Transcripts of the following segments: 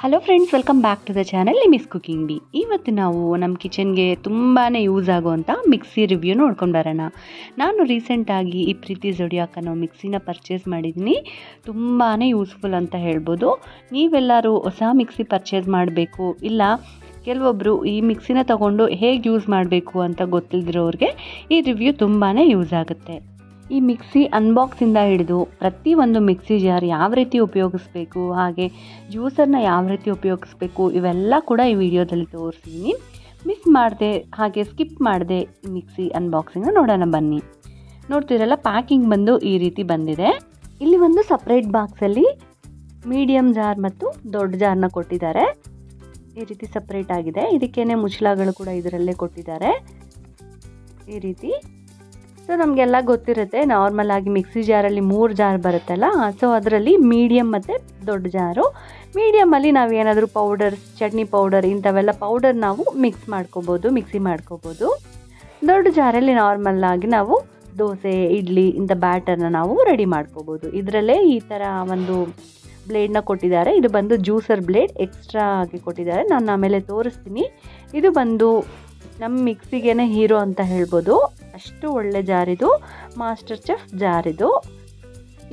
Hello friends, welcome back to the channel Nimi's cooking B. ಇವತ್ತು ನಾವು ನಮ್ಮ ಕಿಚನ್ಗೆ ತುಂಬಾ ಯೂಸ್ ಆಗುವಂಥ ಮಿಕ್ಸಿ ರಿವ್ಯೂ ನೋಡ್ಕೊಂಡು ಬರೋಣ. ನಾನು ರೀಸೆಂಟಾಗಿ ಈ ಪ್ರೀತಿ ಜೊಡಿಯಾಕ್ ಅನ್ನೋ ಮಿಕ್ಸಿನ ಪರ್ಚೇಸ್ ಮಾಡಿದ್ದೀನಿ. ತುಂಬಾ ಯೂಸ್ಫುಲ್ ಅಂತ ಹೇಳ್ಬೋದು. ನೀವೆಲ್ಲರೂ ಹೊಸ ಮಿಕ್ಸಿ ಪರ್ಚೇಸ್ ಮಾಡಬೇಕು, ಇಲ್ಲ ಕೆಲವೊಬ್ಬರು ಈ ಮಿಕ್ಸಿನ ತಗೊಂಡು ಹೇಗೆ ಯೂಸ್ ಮಾಡಬೇಕು ಅಂತ ಗೊತ್ತಿಲ್ಲದಿರೋರಿಗೆ ಈ ರಿವ್ಯೂ ತುಂಬಾ ಯೂಸ್ ಆಗುತ್ತೆ. ಈ ಮಿಕ್ಸಿ ಅನ್ಬಾಕ್ಸಿಂದ ಹಿಡಿದು ಪ್ರತಿಯೊಂದು ಮಿಕ್ಸಿ ಜಾರ್ ಯಾವ ರೀತಿ ಉಪಯೋಗಿಸ್ಬೇಕು, ಹಾಗೆ ಜ್ಯೂಸರ್ನ ಯಾವ ರೀತಿ ಉಪಯೋಗಿಸ್ಬೇಕು, ಇವೆಲ್ಲ ಕೂಡ ಈ ವಿಡಿಯೋದಲ್ಲಿ ತೋರಿಸ್ತೀನಿ. ಮಿಸ್ ಮಾಡದೆ ಹಾಗೆ ಸ್ಕಿಪ್ ಮಾಡದೆ ಈ ಮಿಕ್ಸಿ ಅನ್ಬಾಕ್ಸಿಂಗ್ನ ನೋಡೋಣ ಬನ್ನಿ. ನೋಡ್ತಿರಲ್ಲ, ಪ್ಯಾಕಿಂಗ್ ಬಂದು ಈ ರೀತಿ ಬಂದಿದೆ. ಇಲ್ಲಿ ಒಂದು ಸಪ್ರೇಟ್ ಬಾಕ್ಸಲ್ಲಿ ಮೀಡಿಯಮ್ ಜಾರ್ ಮತ್ತು ದೊಡ್ಡ ಜಾರ್ನ ಕೊಟ್ಟಿದ್ದಾರೆ. ಈ ರೀತಿ ಸಪ್ರೇಟ್ ಆಗಿದೆ. ಇದಕ್ಕೇನೆ ಮುಚ್ಚಳಗಳು ಕೂಡ ಇದರಲ್ಲೇ ಕೊಟ್ಟಿದ್ದಾರೆ ಈ ರೀತಿ. ಸೊ ನಮಗೆಲ್ಲ ಗೊತ್ತಿರುತ್ತೆ, ನಾರ್ಮಲ್ ಆಗಿ ಮಿಕ್ಸಿ ಜಾರಲ್ಲಿ 3 ಜಾರ್ ಬರುತ್ತಲ್ಲ, ಸೊ ಅದರಲ್ಲಿ ಮೀಡಿಯಮ್ ಮತ್ತು ದೊಡ್ಡ ಜಾರು. ಮೀಡಿಯಮಲ್ಲಿ ನಾವು ಏನಾದರೂ ಪೌಡರ್, ಚಟ್ನಿ ಪೌಡರ್ ಇಂಥವೆಲ್ಲ ಪೌಡರ್ ನಾವು ಮಿಕ್ಸಿ ಮಾಡ್ಕೋಬೋದು. ದೊಡ್ಡ ಜಾರಲ್ಲಿ ನಾರ್ಮಲ್ ಆಗಿ ನಾವು ದೋಸೆ, ಇಡ್ಲಿ ಇಂಥ ಬ್ಯಾಟರ್ನ ನಾವು ರೆಡಿ ಮಾಡ್ಕೋಬೋದು. ಇದರಲ್ಲೇ ಈ ಥರ ಒಂದು ಬ್ಲೇಡ್ನ ಕೊಟ್ಟಿದ್ದಾರೆ. ಇದು ಬಂದು ಜ್ಯೂಸರ್ ಬ್ಲೇಡ್ ಎಕ್ಸ್ಟ್ರಾ ಆಗಿ ಕೊಟ್ಟಿದ್ದಾರೆ. ನಾನು ಆಮೇಲೆ ತೋರಿಸ್ತೀನಿ. ಇದು ಬಂದು ನಮ್ಮ ಮಿಕ್ಸಿಗೇನೆ ಹೀರೋ ಅಂತ ಹೇಳ್ಬೋದು, ಅಷ್ಟು ಒಳ್ಳೆ ಜಾರಿದು, ಮಾಸ್ಟರ್ ಚೆಫ್ ಜಾರಿದು.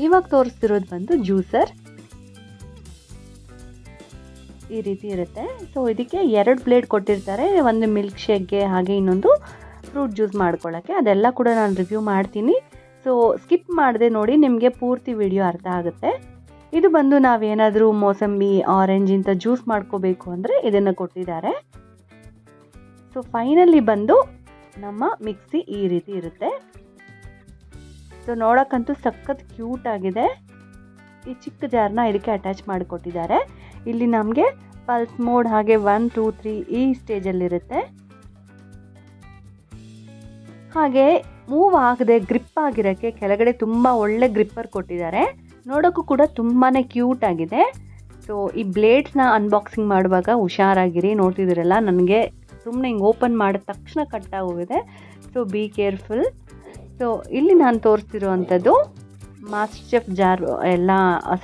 ಇವಾಗ ತೋರಿಸ್ತಿರೋದು ಬಂದು ಜ್ಯೂಸರ್. ಈ ರೀತಿ ಇರುತ್ತೆ. ಸೊ ಇದಕ್ಕೆ 2 ಬ್ಲೇಡ್ ಕೊಟ್ಟಿರ್ತಾರೆ, ಒಂದು ಮಿಲ್ಕ್ ಶೇಕ್ಗೆ ಹಾಗೆ ಇನ್ನೊಂದು ಫ್ರೂಟ್ ಜ್ಯೂಸ್ ಮಾಡ್ಕೊಳ್ಳೋಕ್ಕೆ. ಅದೆಲ್ಲ ಕೂಡ ನಾನು ರಿವ್ಯೂ ಮಾಡ್ತೀನಿ. ಸೊ ಸ್ಕಿಪ್ ಮಾಡದೆ ನೋಡಿ, ನಿಮಗೆ ಪೂರ್ತಿ ವಿಡಿಯೋ ಅರ್ಥ ಆಗುತ್ತೆ. ಇದು ಬಂದು ನಾವೇನಾದರೂ ಮೋಸಂಬಿ, ಆರೆಂಜ್ ಇಂಥ ಜ್ಯೂಸ್ ಮಾಡ್ಕೋಬೇಕು ಅಂದರೆ ಇದನ್ನು ಕೊಟ್ಟಿದ್ದಾರೆ. ಸೊ ಫೈನಲಿ ಬಂದು ನಮ್ಮ ಮಿಕ್ಸಿ ಈ ರೀತಿ ಇರುತ್ತೆ. ಸೊ ನೋಡೋಕ್ಕಂತೂ ಸಖತ್ ಕ್ಯೂಟ್ ಆಗಿದೆ. ಈ ಚಿಕ್ಕ ಜಾರ್ನ ಇದಕ್ಕೆ ಅಟ್ಯಾಚ್ ಮಾಡಿಕೊಟ್ಟಿದ್ದಾರೆ. ಇಲ್ಲಿ ನಮಗೆ ಪಲ್ಸ್ ಮೋಡ್ ಹಾಗೆ 1, 2, 3 ಈ ಸ್ಟೇಜಲ್ಲಿರುತ್ತೆ. ಹಾಗೆ ಮೂವ್ ಆಗದೆ ಗ್ರಿಪ್ ಆಗಿರೋಕ್ಕೆ ಕೆಳಗಡೆ ತುಂಬ ಒಳ್ಳೆ ಗ್ರಿಪ್ಪರ್ ಕೊಟ್ಟಿದ್ದಾರೆ. ನೋಡೋಕ್ಕೂ ಕೂಡ ತುಂಬಾ ಕ್ಯೂಟ್ ಆಗಿದೆ. ಸೊ ಈ ಬ್ಲೇಡ್ಸ್ನ ಅನ್ಬಾಕ್ಸಿಂಗ್ ಮಾಡುವಾಗ ಹುಷಾರಾಗಿರಿ. ನೋಡ್ತಿದ್ದೀರಲ್ಲ, ನನಗೆ ಸುಮ್ಮನೆ ಹಿಂಗೆ ಓಪನ್ ಮಾಡಿದ ತಕ್ಷಣ ಕಟ್ಟಾಗೋಗಿದೆ. So be careful. ಸೊ ಇಲ್ಲಿ ನಾನು ತೋರಿಸ್ತಿರೋ ಅಂಥದ್ದು ಮಾಸ್ಟರ್ ಚೆಫ್ ಜಾರ್, ಎಲ್ಲ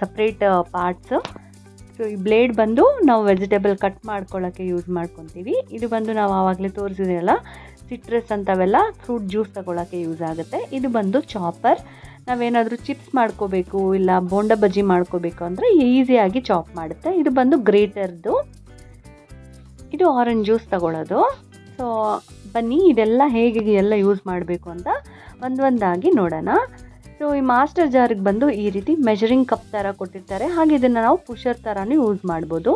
ಸಪ್ರೇಟ್ ಪಾರ್ಟ್ಸು. ಸೊ ಈ ಬ್ಲೇಡ್ ಬಂದು ನಾವು ವೆಜಿಟೇಬಲ್ ಕಟ್ ಮಾಡ್ಕೊಳ್ಳೋಕ್ಕೆ ಯೂಸ್ ಮಾಡ್ಕೊತೀವಿ. ಇದು ಬಂದು ನಾವು ಆವಾಗಲೇ ತೋರಿಸಿದ್ರಲ್ಲ, ಸಿಟ್ರಸ್ ಅಂಥವೆಲ್ಲ ಫ್ರೂಟ್ ಜ್ಯೂಸ್ ತಗೊಳ್ಳೋಕ್ಕೆ ಯೂಸ್ ಆಗುತ್ತೆ. ಇದು ಬಂದು ಚಾಪರ್. ನಾವೇನಾದರೂ ಚಿಪ್ಸ್ ಮಾಡ್ಕೋಬೇಕು, ಇಲ್ಲ ಬೋಂಡ ಬಜ್ಜಿ ಮಾಡ್ಕೋಬೇಕು ಅಂದರೆ ಈಸಿಯಾಗಿ ಚಾಪ್ ಮಾಡುತ್ತೆ. ಇದು ಬಂದು ಗ್ರೇಟರ್ದು. ಇದು ಆರೆಂಜ್ ಜ್ಯೂಸ್ ತಗೊಳ್ಳೋದು. ಸೊ ಬನ್ನಿ, ಇದೆಲ್ಲ ಹೇಗೆ ಎಲ್ಲ ಯೂಸ್ ಮಾಡಬೇಕು ಅಂತ ಒಂದೊಂದಾಗಿ ನೋಡೋಣ. ಸೊ ಈ ಮಾಸ್ಟರ್ ಜಾರಿಗೆ ಬಂದು ಈ ರೀತಿ ಮೆಜರಿಂಗ್ ಕಪ್ ಥರ ಕೊಟ್ಟಿರ್ತಾರೆ. ಹಾಗೆ ಇದನ್ನು ನಾವು ಪುಷರ್ ಥರನೂ ಯೂಸ್ ಮಾಡ್ಬೋದು.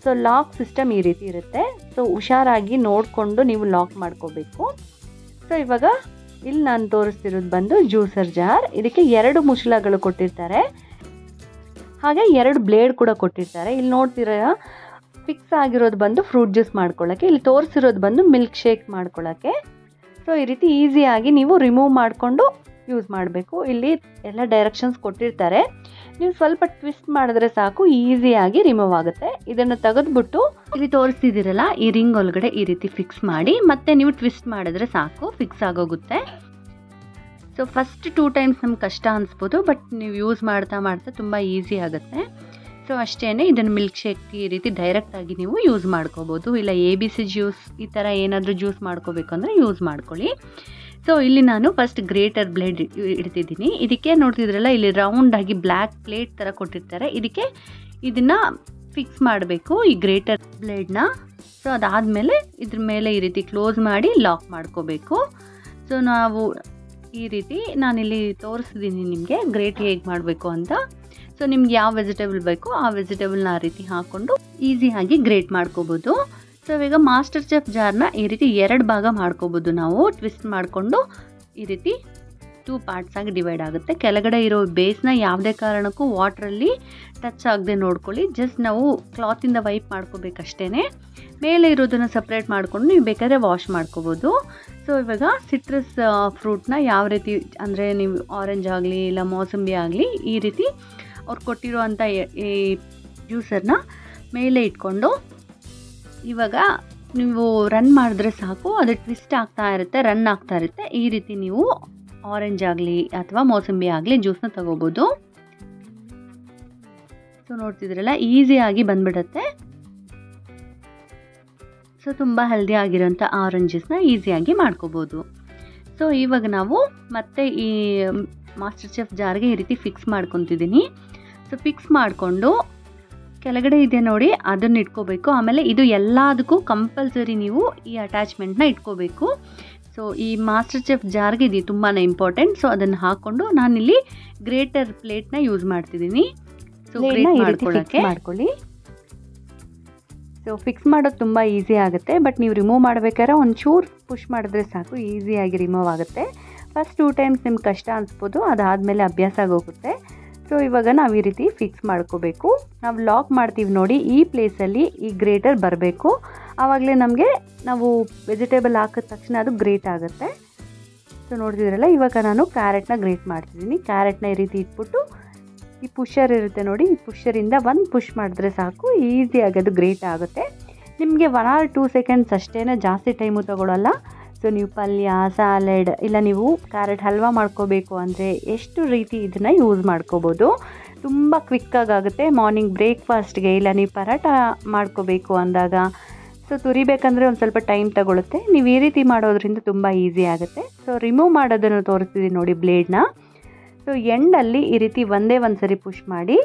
ಸೊ ಲಾಕ್ ಸಿಸ್ಟಮ್ ಈ ರೀತಿ ಇರುತ್ತೆ. ಸೊ ಹುಷಾರಾಗಿ ನೋಡಿಕೊಂಡು ನೀವು ಲಾಕ್ ಮಾಡ್ಕೋಬೇಕು. ಸೊ ಇವಾಗ ಇಲ್ಲಿ ನಾನು ತೋರಿಸ್ತಿರೋದು ಬಂದು ಜ್ಯೂಸರ್ ಜಾರ್. ಇದಕ್ಕೆ 2 ಮುಚ್ಚಳಗಳು ಕೊಟ್ಟಿರ್ತಾರೆ, ಹಾಗೆ 2 ಬ್ಲೇಡ್ ಕೂಡ ಕೊಟ್ಟಿರ್ತಾರೆ. ಇಲ್ಲಿ ನೋಡ್ತಿರೋ ಫಿಕ್ಸ್ ಆಗಿರೋದು ಬಂದು ಫ್ರೂಟ್ ಜ್ಯೂಸ್ ಮಾಡ್ಕೊಳ್ಳೋಕ್ಕೆ, ಇಲ್ಲಿ ತೋರಿಸಿರೋದು ಬಂದು ಮಿಲ್ಕ್ ಶೇಕ್ ಮಾಡ್ಕೊಳ್ಳೋಕ್ಕೆ. ಸೊ ಈ ರೀತಿ ಈಸಿಯಾಗಿ ನೀವು ರಿಮೂವ್ ಮಾಡಿಕೊಂಡು ಯೂಸ್ ಮಾಡಬೇಕು. ಇಲ್ಲಿ ಎಲ್ಲ ಡೈರೆಕ್ಷನ್ಸ್ ಕೊಟ್ಟಿರ್ತಾರೆ. ನೀವು ಸ್ವಲ್ಪ ಟ್ವಿಸ್ಟ್ ಮಾಡಿದ್ರೆ ಸಾಕು, ಈಸಿಯಾಗಿ ರಿಮೂವ್ ಆಗುತ್ತೆ. ಇದನ್ನು ತೆಗೆದ್ಬಿಟ್ಟು ಇಲ್ಲಿ ತೋರಿಸ್ತಿದ್ದೀರಲ್ಲ, ಈ ರಿಂಗ್ ಒಳಗಡೆ ಈ ರೀತಿ ಫಿಕ್ಸ್ ಮಾಡಿ ಮತ್ತೆ ನೀವು ಟ್ವಿಸ್ಟ್ ಮಾಡಿದ್ರೆ ಸಾಕು, ಫಿಕ್ಸ್ ಆಗೋಗುತ್ತೆ. ಸೊ ಫಸ್ಟ್ 2 ಟೈಮ್ಸ್ ನಮ್ಗೆ ಕಷ್ಟ ಅನಿಸ್ಬೋದು, ಬಟ್ ನೀವು ಯೂಸ್ ಮಾಡ್ತಾ ತುಂಬ ಈಸಿ ಆಗುತ್ತೆ. ಸೊ ಅಷ್ಟೇ, ಇದನ್ನು ಮಿಲ್ಕ್ ಶೇಕ್ ಈ ರೀತಿ ಡೈರೆಕ್ಟಾಗಿ ನೀವು ಯೂಸ್ ಮಾಡ್ಕೋಬೋದು, ಇಲ್ಲ ABC ಜ್ಯೂಸ್ ಈ ಥರ ಏನಾದರೂ ಜ್ಯೂಸ್ ಮಾಡ್ಕೋಬೇಕು ಅಂದರೆ ಯೂಸ್ ಮಾಡ್ಕೊಳ್ಳಿ. ಸೊ ಇಲ್ಲಿ ನಾನು ಫಸ್ಟ್ ಗ್ರೇಟರ್ ಬ್ಲೇಡ್ ಇಡ್ತಿದ್ದೀನಿ. ಇದಕ್ಕೆ ನೋಡ್ತಿದ್ರಲ್ಲ, ಇಲ್ಲಿ ರೌಂಡಾಗಿ ಬ್ಲ್ಯಾಕ್ ಪ್ಲೇಟ್ ಥರ ಕೊಟ್ಟಿರ್ತಾರೆ. ಇದನ್ನು ಫಿಕ್ಸ್ ಮಾಡಬೇಕು, ಈ ಗ್ರೇಟರ್ ಬ್ಲೇಡ್ನ. ಸೊ ಅದಾದಮೇಲೆ ಇದ್ರ ಮೇಲೆ ಈ ರೀತಿ ಕ್ಲೋಸ್ ಮಾಡಿ ಲಾಕ್ ಮಾಡ್ಕೋಬೇಕು. ಸೊ ನಾವು ಈ ರೀತಿ ನಾನಿಲ್ಲಿ ತೋರಿಸ್ತಿದ್ದೀನಿ ನಿಮಗೆ ಗ್ರೇಟ್ ಹೇಗೆ ಮಾಡಬೇಕು ಅಂತ. ಸೊ ನಿಮ್ಗೆ ಯಾವ ವೆಜಿಟೇಬಲ್ ಬೇಕೋ ಆ ವೆಜಿಟೇಬಲ್ನ ಆ ರೀತಿ ಹಾಕ್ಕೊಂಡು ಈಸಿಯಾಗಿ ಗ್ರೇಟ್ ಮಾಡ್ಕೋಬೋದು. ಸೊ ಇವಾಗ ಮಾಸ್ಟರ್ ಚೆಫ್ ಜಾರ್ನ ಈ ರೀತಿ 2 ಭಾಗ ಮಾಡ್ಕೋಬೋದು ನಾವು, ಟ್ವಿಸ್ಟ್ ಮಾಡಿಕೊಂಡು ಈ ರೀತಿ 2 ಪಾರ್ಟ್ಸ್ ಆಗಿ ಡಿವೈಡ್ ಆಗುತ್ತೆ. ಕೆಳಗಡೆ ಇರೋ ಬೇಸ್ನ ಯಾವುದೇ ಕಾರಣಕ್ಕೂ ವಾಟ್ರಲ್ಲಿ ಟಚ್ ಆಗದೆ ನೋಡ್ಕೊಳ್ಳಿ. ಜಸ್ಟ್ ನಾವು ಕ್ಲಾತಿಂದ ವೈಪ್ ಮಾಡ್ಕೋಬೇಕಷ್ಟೇ. ಮೇಲೆ ಇರೋದನ್ನು ಸಪ್ರೇಟ್ ಮಾಡಿಕೊಂಡು ನೀವು ಬೇಕಾದ್ರೆ ವಾಶ್ ಮಾಡ್ಕೋಬೋದು. ಸೊ ಇವಾಗ ಸಿಟ್ರಸ್ ಫ್ರೂಟ್ನ ಯಾವ ರೀತಿ ಅಂದರೆ, ನೀವು ಆರೆಂಜ್ ಆಗಲಿ ಇಲ್ಲ ಮೋಸಂಬಿ ಆಗಲಿ ಈ ರೀತಿ ಅವ್ರು ಕೊಟ್ಟಿರೋ ಅಂಥ ಈ ಜ್ಯೂಸರ್ನ ಮೇಲೆ ಇಟ್ಕೊಂಡು ಇವಾಗ ನೀವು ರನ್ ಮಾಡಿದ್ರೆ ಸಾಕು, ಅದು ಟ್ವಿಸ್ಟ್ ಆಗ್ತಾ ಇರುತ್ತೆ, ರನ್ ಆಗ್ತಾ ಇರುತ್ತೆ. ಈ ರೀತಿ ನೀವು ಆರೆಂಜ್ ಆಗಲಿ ಅಥವಾ ಮೋಸಂಬಿ ಆಗಲಿ ಜ್ಯೂಸನ್ನ ತಗೋಬೋದು. ಸೊ ನೋಡ್ತಿದ್ರಲ್ಲ, ಈಸಿಯಾಗಿ ಬಂದ್ಬಿಡುತ್ತೆ. ಸೊ ತುಂಬ ಹೆಲ್ದಿ ಆಗಿರೋಂಥ ಆರೆಂಜ್ ಜ್ಯೂಸ್ನ ಈಸಿಯಾಗಿ ಮಾಡ್ಕೋಬೋದು. ಸೊ ಇವಾಗ ನಾವು ಮತ್ತೆ ಈ ಮಾಸ್ಟರ್ ಚೆಫ್ ಜಾರ್ಗೆ ಈ ರೀತಿ ಫಿಕ್ಸ್ ಮಾಡ್ಕೊತಿದ್ದೀನಿ. ಸೊ ಫಿಕ್ಸ್ ಮಾಡಿಕೊಂಡು ಕೆಳಗಡೆ ಇದೆ ನೋಡಿ ಅದನ್ನು ಇಟ್ಕೋಬೇಕು. ಆಮೇಲೆ ಇದು ಎಲ್ಲದಕ್ಕೂ ಕಂಪಲ್ಸರಿ ನೀವು ಈ ಅಟ್ಯಾಚ್ಮೆಂಟ್ನ ಇಟ್ಕೋಬೇಕು. ಸೊ ಈ ಮಾಸ್ಟರ್ ಚೆಫ್ ಜಾರ್ಗೆ ಇದು ತುಂಬಾ ಇಂಪಾರ್ಟೆಂಟ್. ಸೊ ಅದನ್ನು ಹಾಕ್ಕೊಂಡು ನಾನಿಲ್ಲಿ ಗ್ರೇಟರ್ ಪ್ಲೇಟ್ನ ಯೂಸ್ ಮಾಡ್ತಿದ್ದೀನಿ. ಸೊ ಗ್ರೇಟ್ ಮಾಡ್ಕೊಳ್ಳಿ. ಸೊ ಫಿಕ್ಸ್ ಮಾಡೋದು ತುಂಬ ಈಸಿ ಆಗುತ್ತೆ, ಬಟ್ ನೀವು ರಿಮೂವ್ ಮಾಡಬೇಕಾದ್ರೆ ಒಂಚೂರು ಪುಷ್ ಮಾಡಿದ್ರೆ ಸಾಕು, ಈಸಿಯಾಗಿ ರಿಮೂವ್ ಆಗುತ್ತೆ. ಫಸ್ಟ್ 2 ಟೈಮ್ಸ್ ನಿಮ್ಗೆ ಕಷ್ಟ ಅನಿಸ್ಬೋದು, ಅದಾದಮೇಲೆ ಅಭ್ಯಾಸ ಆಗೋಗುತ್ತೆ. ಸೊ ಇವಾಗ ನಾವು ಈ ರೀತಿ ಫಿಕ್ಸ್ ಮಾಡ್ಕೋಬೇಕು. ನಾವು ಲಾಕ್ ಮಾಡ್ತೀವಿ ನೋಡಿ, ಈ ಪ್ಲೇಸಲ್ಲಿ ಈ ಗ್ರೇಟರ್ ಬರಬೇಕು. ಆವಾಗಲೇ ನಮಗೆ ನಾವು ವೆಜಿಟೇಬಲ್ ಹಾಕಿದ ತಕ್ಷಣ ಅದು ಗ್ರೇಟ್ ಆಗುತ್ತೆ. ಸೊ ನೋಡ್ತಿದ್ರಲ್ಲ, ಇವಾಗ ನಾನು ಕ್ಯಾರೆಟ್ನ ಗ್ರೇಟ್ ಮಾಡ್ತಿದ್ದೀನಿ. ಕ್ಯಾರೆಟ್ನ ಈ ರೀತಿ ಇಟ್ಬಿಟ್ಟು ಈ ಪುಷರ್ ಇರುತ್ತೆ ನೋಡಿ, ಈ ಪುಷರಿಂದ ಒಂದು ಪುಷ್ ಮಾಡಿದ್ರೆ ಸಾಕು, ಈಸಿಯಾಗಿ ಅದು ಗ್ರೇಟ್ ಆಗುತ್ತೆ. ನಿಮಗೆ 1 or 2 ಸೆಕೆಂಡ್ಸ್ ಅಷ್ಟೇ, ಜಾಸ್ತಿ ಟೈಮು ತೊಗೊಳ್ಳಲ್ಲ. ಸೊ ನೀವು ಪಲ್ಯ, ಸ್ಯಾಲೆಡ್, ಇಲ್ಲ ನೀವು ಕ್ಯಾರೆಟ್ ಹಲ್ವಾ ಮಾಡ್ಕೋಬೇಕು ಅಂದರೆ ಎಷ್ಟು ರೀತಿ ಇದನ್ನು ಯೂಸ್ ಮಾಡ್ಕೋಬೋದು. ತುಂಬ ಕ್ವಿಕ್ಕಾಗುತ್ತೆ. ಮಾರ್ನಿಂಗ್ ಬ್ರೇಕ್ಫಾಸ್ಟ್ಗೆ, ಇಲ್ಲ ನೀವು ಪರಾಟ ಮಾಡ್ಕೋಬೇಕು ಅಂದಾಗ, ಸೊ ತುರಿಬೇಕಂದ್ರೆ ಒಂದು ಸ್ವಲ್ಪ ಟೈಮ್ ತಗೊಳುತ್ತೆ. ನೀವು ಈ ರೀತಿ ಮಾಡೋದ್ರಿಂದ ತುಂಬ ಈಸಿ ಆಗುತ್ತೆ. ಸೊ ರಿಮೂವ್ ಮಾಡೋದನ್ನು ತೋರಿಸ್ತಿದ್ದೀನಿ ನೋಡಿ ಬ್ಲೇಡ್ನ. ಸೊ ಎಂಡಲ್ಲಿ ಈ ರೀತಿ ಒಂದೇ ಒಂದು ಸರಿ ಪುಷ್ ಮಾಡಿ,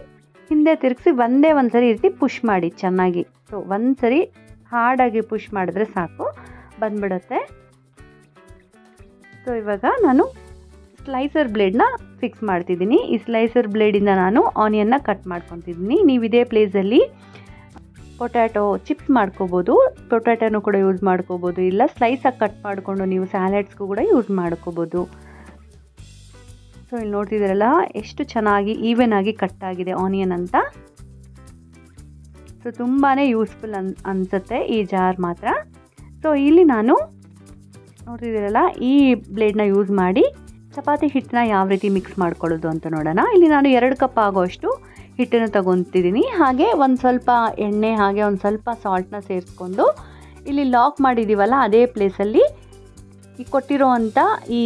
ಹಿಂದೆ ತಿರುಗಿಸಿ ಒಂದೇ ಒಂದು ಸರಿ ಈ ರೀತಿ ಪುಷ್ ಮಾಡಿ ಚೆನ್ನಾಗಿ. ಸೊ ಒಂದು ಸರಿ ಹಾರ್ಡಾಗಿ ಪುಷ್ ಮಾಡಿದ್ರೆ ಸಾಕು, ಬಂದ್ಬಿಡುತ್ತೆ. ಸೊ ಇವಾಗ ನಾನು ಸ್ಲೈಸರ್ ಬ್ಲೇಡ್ನ ಫಿಕ್ಸ್ ಮಾಡ್ತಿದ್ದೀನಿ. ಈ ಸ್ಲೈಸರ್ ಬ್ಲೇಡಿಂದ ನಾನು ಆನಿಯನ್ನ ಕಟ್ ಮಾಡ್ಕೊತಿದ್ದೀನಿ. ನೀವು ಇದೇ ಪ್ಲೇಸಲ್ಲಿ ಪೊಟ್ಯಾಟೊ ಚಿಪ್ಸ್ ಮಾಡ್ಕೋಬೋದು, ಪೊಟ್ಯಾಟೊನೂ ಕೂಡ ಯೂಸ್ ಮಾಡ್ಕೋಬೋದು, ಇಲ್ಲ ಸ್ಲೈಸಾಗಿ ಕಟ್ ಮಾಡಿಕೊಂಡು ನೀವು ಸ್ಯಾಲೆಡ್ಸ್ಗೂ ಕೂಡ ಯೂಸ್ ಮಾಡ್ಕೋಬೋದು. ಸೊ ಇಲ್ಲಿ ನೋಡ್ತಿದ್ದೀರಲ್ಲ ಎಷ್ಟು ಚೆನ್ನಾಗಿ ಈವನ್ ಆಗಿ ಕಟ್ ಆಗಿದೆ ಆನಿಯನ್ ಅಂತ. ಸೊ ತುಂಬಾ ಯೂಸ್ಫುಲ್ ಅನಿಸುತ್ತೆ ಈ ಜಾರ್ ಮಾತ್ರ. ಸೊ ಇಲ್ಲಿ ನಾನು ನೋಡ್ತಿದ್ದೀರಲ್ಲ, ಈ ಬ್ಲೇಡ್ನ ಯೂಸ್ ಮಾಡಿ ಚಪಾತಿ ಹಿಟ್ಟನ್ನ ಯಾವ ರೀತಿ ಮಿಕ್ಸ್ ಮಾಡ್ಕೊಳ್ಳೋದು ಅಂತ ನೋಡೋಣ. ಇಲ್ಲಿ ನಾನು 2 ಕಪ್ ಆಗೋಷ್ಟು ಹಿಟ್ಟನ್ನು ತಗೊತಿದ್ದೀನಿ. ಹಾಗೆ ಒಂದು ಸ್ವಲ್ಪ ಎಣ್ಣೆ, ಹಾಗೆ ಒಂದು ಸ್ವಲ್ಪ ಸಾಲ್ಟ್ನ ಸೇರಿಸ್ಕೊಂಡು ಇಲ್ಲಿ ಲಾಕ್ ಮಾಡಿದ್ದೀವಲ್ಲ ಅದೇ ಪ್ಲೇಸಲ್ಲಿ ಈ ಕೊಟ್ಟಿರೋವಂಥ ಈ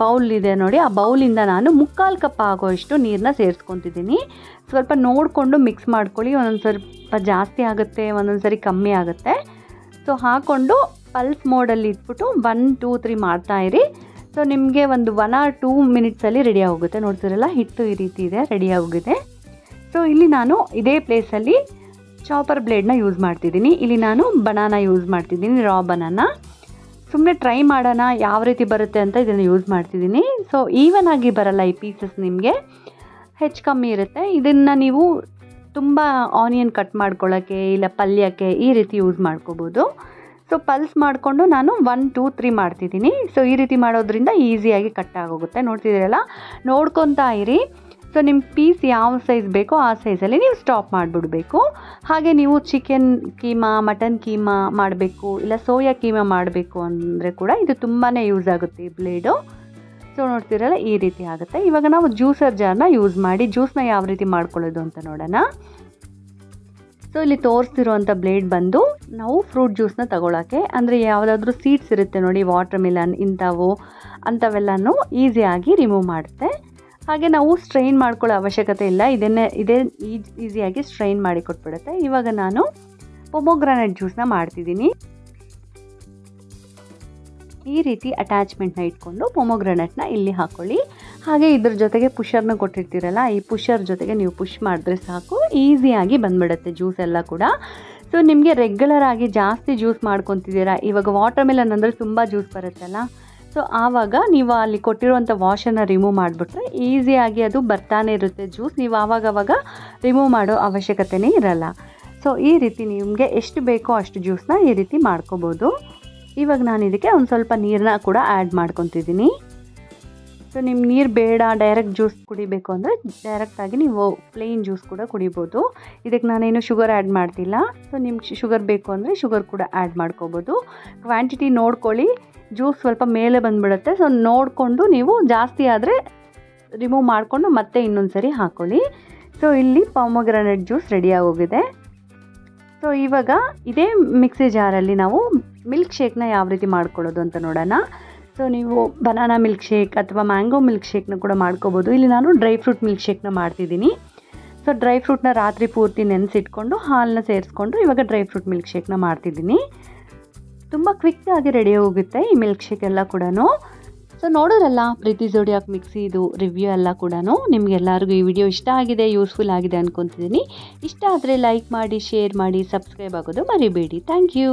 ಬೌಲ್ ಇದೆ ನೋಡಿ, ಆ ಬೌಲಿಂದ ನಾನು 3/4 ಕಪ್ ಆಗೋಷ್ಟು ನೀರನ್ನ ಸೇರಿಸ್ಕೊತಿದ್ದೀನಿ. ಸ್ವಲ್ಪ ನೋಡಿಕೊಂಡು ಮಿಕ್ಸ್ ಮಾಡ್ಕೊಳ್ಳಿ. ಒಂದೊಂದು ಸ್ವಲ್ಪ ಜಾಸ್ತಿ ಆಗುತ್ತೆ, ಒಂದೊಂದು ಸರಿ ಕಮ್ಮಿ ಆಗುತ್ತೆ. ಸೊ ಹಾಕ್ಕೊಂಡು ಪಲ್ಸ್ ಮೋಡಲ್ಲಿ ಇಟ್ಬಿಟ್ಟು 1, 2, 3 ಮಾಡ್ತಾಯಿರಿ. ಸೊ ನಿಮಗೆ ಒಂದು 1 or 2 ಮಿನಿಟ್ಸಲ್ಲಿ ರೆಡಿ ಆಗೋಗುತ್ತೆ. ನೋಡ್ತಿರಲ್ಲ, ಹಿಟ್ಟು ಈ ರೀತಿ ಇದೆ, ರೆಡಿ ಆಗೋಗಿದೆ. ಸೊ ಇಲ್ಲಿ ನಾನು ಇದೇ ಪ್ಲೇಸಲ್ಲಿ ಚಾಪರ್ ಬ್ಲೇಡ್ನ ಯೂಸ್ ಮಾಡ್ತಿದ್ದೀನಿ. ಇಲ್ಲಿ ನಾನು ಬನಾನಾ ಯೂಸ್ ಮಾಡ್ತಿದ್ದೀನಿ, ರಾ ಬನಾನಾ. ಸುಮ್ಮನೆ ಟ್ರೈ ಮಾಡೋಣ ಯಾವ ರೀತಿ ಬರುತ್ತೆ ಅಂತ ಇದನ್ನು ಯೂಸ್ ಮಾಡ್ತಿದ್ದೀನಿ. ಸೊ ಈವನ್ ಆಗಿ ಬರಲ್ಲ ಈ ಪೀಸಸ್, ನಿಮಗೆ ಹೆಚ್ಚು ಕಮ್ಮಿ ಇರುತ್ತೆ. ಇದನ್ನು ನೀವು ತುಂಬ ಆನಿಯನ್ ಕಟ್ ಮಾಡ್ಕೊಳ್ಳೋಕ್ಕೆ, ಇಲ್ಲ ಪಲ್ಯಕ್ಕೆ ಈ ರೀತಿ ಯೂಸ್ ಮಾಡ್ಕೋಬೋದು. ಸೊ ಪಲ್ಸ್ ಮಾಡಿಕೊಂಡು ನಾನು 1, 2, 3 ಮಾಡ್ತಿದ್ದೀನಿ. ಸೊ ಈ ರೀತಿ ಮಾಡೋದ್ರಿಂದ ಈಸಿಯಾಗಿ ಕಟ್ ಆಗೋಗುತ್ತೆ. ನೋಡ್ತಿದ್ದೀರಲ್ಲ, ನೋಡ್ಕೊತಾ ಇರಿ. ಸೊ ನಿಮ್ಮ ಪೀಸ್ ಯಾವ ಸೈಜ್ ಬೇಕೋ ಆ ಸೈಜಲ್ಲಿ ನೀವು ಸ್ಟಾಪ್ ಮಾಡಿಬಿಡಬೇಕು. ಹಾಗೆ ನೀವು ಚಿಕನ್ ಕೀಮಾ, ಮಟನ್ ಕೀಮಾ ಮಾಡಬೇಕು, ಇಲ್ಲ ಸೋಯಾ ಕೀಮಾ ಮಾಡಬೇಕು ಅಂದರೆ ಕೂಡ ಇದು ತುಂಬಾ ಯೂಸ್ ಆಗುತ್ತೆ ಈ ಬ್ಲೇಡು. ಸೊ ನೋಡ್ತಿರಲ್ಲ, ಈ ರೀತಿ ಆಗುತ್ತೆ. ಇವಾಗ ನಾವು ಜ್ಯೂಸರ್ ಜಾರ್ನ ಯೂಸ್ ಮಾಡಿ ಜ್ಯೂಸ್ನ ಯಾವ ರೀತಿ ಮಾಡ್ಕೊಳ್ಳೋದು ಅಂತ ನೋಡೋಣ. ಸೊ ಇಲ್ಲಿ ತೋರಿಸ್ತಿರುವಂಥ ಬ್ಲೇಡ್ ಬಂದು ನಾವು ಫ್ರೂಟ್ ಜ್ಯೂಸ್ನ ತಗೊಳ್ಳೋಕ್ಕೆ, ಅಂದರೆ ಯಾವುದಾದ್ರೂ ಸೀಡ್ಸ್ ಇರುತ್ತೆ ನೋಡಿ, ವಾಟರ್ ಮಿಲನ್ ಅಂಥವೆಲ್ಲನೂ ಈಸಿಯಾಗಿ ರಿಮೂವ್ ಮಾಡುತ್ತೆ. ಹಾಗೆ ನಾವು ಸ್ಟ್ರೈನ್ ಮಾಡ್ಕೊಳ್ಳೋ ಅವಶ್ಯಕತೆ ಇಲ್ಲ, ಇದೇ ಈಸಿಯಾಗಿ ಸ್ಟ್ರೈನ್ ಮಾಡಿ ಕೊಟ್ಬಿಡುತ್ತೆ. ಇವಾಗ ನಾನು ಪೊಮೊಗ್ರಾನೇಟ್ ಜ್ಯೂಸ್ನ ಮಾಡ್ತಿದ್ದೀನಿ. ಈ ರೀತಿ ಅಟ್ಯಾಚ್ಮೆಂಟ್ನ ಇಟ್ಕೊಂಡು ಪೊಮೊಗ್ರಾನೇಟ್ನ ಇಲ್ಲಿ ಹಾಕ್ಕೊಳ್ಳಿ. ಹಾಗೆ ಇದ್ರ ಜೊತೆಗೆ ಪುಷರ್ನ ಕೊಟ್ಟಿರ್ತೀರಲ್ಲ, ಈ ಪುಷರ್ ಜೊತೆಗೆ ನೀವು ಪುಷ್ ಮಾಡಿದ್ರೆ ಸಾಕು, ಈಸಿಯಾಗಿ ಬಂದ್ಬಿಡುತ್ತೆ ಜ್ಯೂಸ್ ಎಲ್ಲ ಕೂಡ. ಸೊ ನಿಮಗೆ ರೆಗ್ಯುಲರ್ ಆಗಿ ಜಾಸ್ತಿ ಜ್ಯೂಸ್ ಮಾಡ್ಕೊತಿದ್ದೀರಾ, ಇವಾಗ ವಾಟರ್ ಮೆಲನ್ ಅಂದರೆ ತುಂಬ ಜ್ಯೂಸ್ ಬರುತ್ತಲ್ಲ, ಸೊ ಆವಾಗ ನೀವು ಅಲ್ಲಿ ಕೊಟ್ಟಿರುವಂಥ ವಾಶನ್ನು ರಿಮೂವ್ ಮಾಡಿಬಿಟ್ರೆ ಈಸಿಯಾಗಿ ಅದು ಬರ್ತಾನೆ ಇರುತ್ತೆ ಜ್ಯೂಸ್. ನೀವು ಆವಾಗವಾಗ ರಿಮೂವ್ ಮಾಡೋ ಅವಶ್ಯಕತೆನೇ ಇರಲ್ಲ. ಸೊ ಈ ರೀತಿ ನಿಮಗೆ ಎಷ್ಟು ಬೇಕೋ ಅಷ್ಟು ಜ್ಯೂಸ್ನ ಈ ರೀತಿ ಮಾಡ್ಕೋಬೋದು. ಇವಾಗ ನಾನು ಇದಕ್ಕೆ ಒಂದು ಸ್ವಲ್ಪ ನೀರನ್ನ ಕೂಡ ಆ್ಯಡ್ ಮಾಡ್ಕೊತಿದ್ದೀನಿ. ಸೊ ನಿಮ್ಮ ನೀರು ಬೇಡ, ಡೈರೆಕ್ಟ್ ಜ್ಯೂಸ್ ಕುಡಿಬೇಕು ಅಂದರೆ ಡೈರೆಕ್ಟಾಗಿ ನೀವು ಪ್ಲೇನ್ ಜ್ಯೂಸ್ ಕೂಡ ಕುಡಿಬೋದು. ಇದಕ್ಕೆ ನಾನೇನು ಶುಗರ್ ಆ್ಯಡ್ ಮಾಡ್ತಿಲ್ಲ. ಸೊ ನಿಮ್ಗೆ ಶುಗರ್ ಬೇಕು ಅಂದರೆ ಶುಗರ್ ಕೂಡ ಆ್ಯಡ್ ಮಾಡ್ಕೋಬೋದು. ಕ್ವಾಂಟಿಟಿ ನೋಡ್ಕೊಳ್ಳಿ, ಜ್ಯೂಸ್ ಸ್ವಲ್ಪ ಮೇಲೆ ಬಂದುಬಿಡುತ್ತೆ. ಸೊ ನೋಡಿಕೊಂಡು ನೀವು ಜಾಸ್ತಿ ಆದರೆ ರಿಮೂವ್ ಮಾಡಿಕೊಂಡು ಮತ್ತೆ ಇನ್ನೊಂದು ಸರಿ ಹಾಕ್ಕೊಳ್ಳಿ. ಸೊ ಇಲ್ಲಿ ಪೊಮೊಗ್ರಾನೇಟ್ ಜ್ಯೂಸ್ ರೆಡಿ ಆಗೋಗಿದೆ. ಸೊ ಇವಾಗ ಇದೇ ಮಿಕ್ಸಿ ಜಾರಲ್ಲಿ ನಾವು ಮಿಲ್ಕ್ ಶೇಕ್ನ ಯಾವ ರೀತಿ ಮಾಡ್ಕೊಳ್ಳೋದು ಅಂತ ನೋಡೋಣ. ಸೊ ನೀವು ಬನಾನಾ ಮಿಲ್ಕ್ ಶೇಕ್ ಅಥವಾ ಮ್ಯಾಂಗೋ ಮಿಲ್ಕ್ ಶೇಕ್ನ ಕೂಡ ಮಾಡ್ಕೋಬೋದು. ಇಲ್ಲಿ ನಾನು ಡ್ರೈ ಫ್ರೂಟ್ ಮಿಲ್ಕ್ ಶೇಕ್ನ ಮಾಡ್ತಿದ್ದೀನಿ. ಸೊ ಡ್ರೈ ಫ್ರೂಟ್ನ ರಾತ್ರಿ ಪೂರ್ತಿ ನೆನೆಸಿಟ್ಕೊಂಡು ಹಾಲನ್ನ ಸೇರಿಸ್ಕೊಂಡು ಇವಾಗ ಡ್ರೈ ಫ್ರೂಟ್ ಮಿಲ್ಕ್ ಶೇಕ್ನ ಮಾಡ್ತಿದ್ದೀನಿ. ತುಂಬ ಕ್ವಿಕ್ಕಾಗಿ ರೆಡಿ ಹೋಗುತ್ತೆ ಈ ಮಿಲ್ಕ್ ಶೇಕ್ ಎಲ್ಲ ಕೂಡ. ಸೊ ನೋಡೋರಲ್ಲ ಪ್ರೀತಿ ಜೋಡಿಯಾಕ್ ಮಿಕ್ಸಿದು ರಿವ್ಯೂ ಎಲ್ಲ ಕೂಡ. ನಿಮಗೆಲ್ಲರಿಗೂ ಈ ವಿಡಿಯೋ ಇಷ್ಟ ಆಗಿದೆ, ಯೂಸ್ಫುಲ್ ಆಗಿದೆ ಅಂದ್ಕೊತಿದ್ದೀನಿ. ಇಷ್ಟ ಆದರೆ ಲೈಕ್ ಮಾಡಿ, ಶೇರ್ ಮಾಡಿ, ಸಬ್ಸ್ಕ್ರೈಬ್ ಆಗೋದು ಮರಿಬೇಡಿ. Thank you.